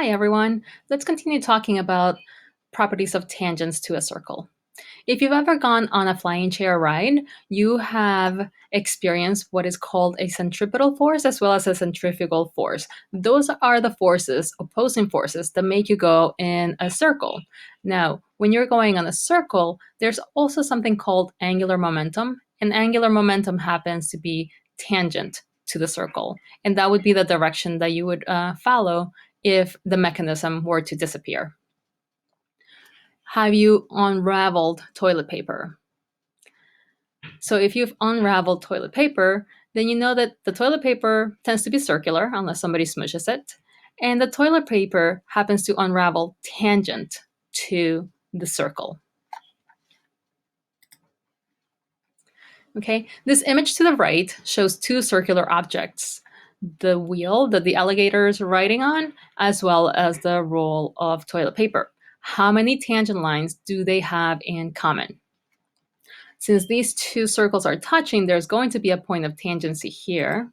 Hi, everyone. Let's continue talking about properties of tangents to a circle. If you've ever gone on a flying chair ride, you have experienced what is called a centripetal force as well as a centrifugal force. Those are the forces, opposing forces, that make you go in a circle. Now, when you're going on a circle, there's also something called angular momentum, and angular momentum happens to be tangent to the circle. And that would be the direction that you would follow if the mechanism were to disappear. Have you unraveled toilet paper? So if you've unraveled toilet paper, then you know that the toilet paper tends to be circular unless somebody smushes it. And the toilet paper happens to unravel tangent to the circle. Okay, this image to the right shows two circular objects, the wheel that the alligator is riding on, as well as the roll of toilet paper. How many tangent lines do they have in common? Since these two circles are touching, there's going to be a point of tangency here.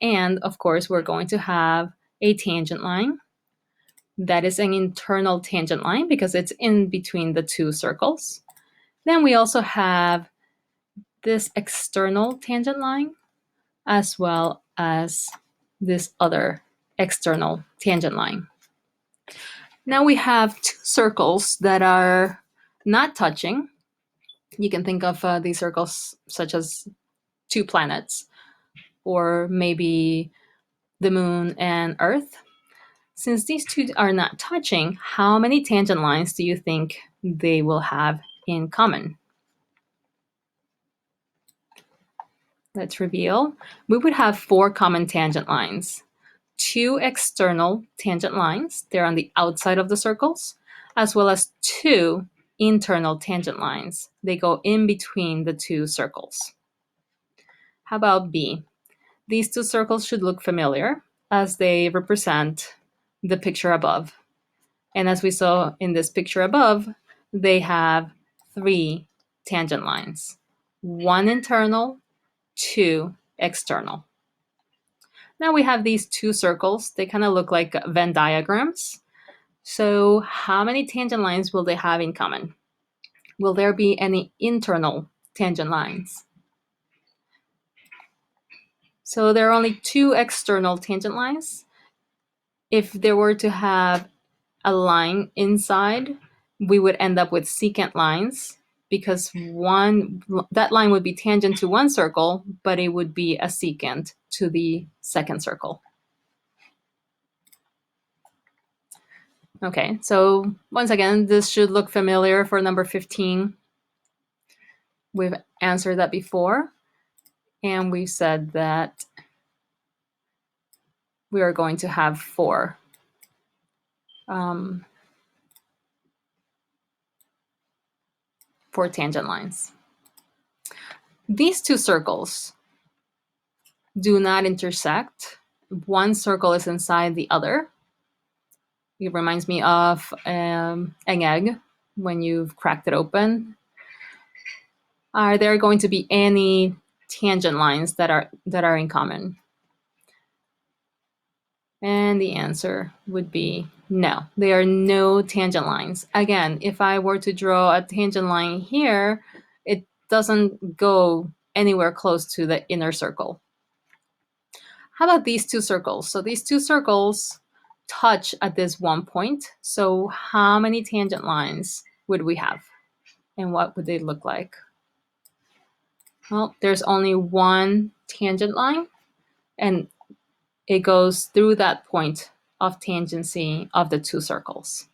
And of course, we're going to have a tangent line. That is an internal tangent line because it's in between the two circles. Then we also have this external tangent line as well as this other external tangent line. Now we have two circles that are not touching. You can think of these circles such as two planets, or maybe the moon and Earth. Since these two are not touching, how many tangent lines do you think they will have in common? Let's reveal. We would have four common tangent lines. Two external tangent lines, they're on the outside of the circles, as well as two internal tangent lines. They go in between the two circles. How about B? These two circles should look familiar as they represent the picture above. And as we saw in this picture above, they have three tangent lines, one internal, two external. Now we have these two circles. They kind of look like Venn diagrams. So how many tangent lines will they have in common? Will there be any internal tangent lines? So there are only two external tangent lines. If there were to have a line inside, we would end up with secant lines because that line would be tangent to one circle, but it would be a secant to the second circle. Okay, so once again, this should look familiar for number 15. We've answered that before, and we said that we are going to have four tangent lines. These two circles do not intersect. One circle is inside the other. It reminds me of an egg when you've cracked it open. Are there going to be any tangent lines that are in common? And the answer would be no. There are no tangent lines. Again, if I were to draw a tangent line here, it doesn't go anywhere close to the inner circle. How about these two circles? So these two circles touch at this one point. So how many tangent lines would we have? And what would they look like? Well, there's only one tangent line, and it goes through that point of tangency of the two circles.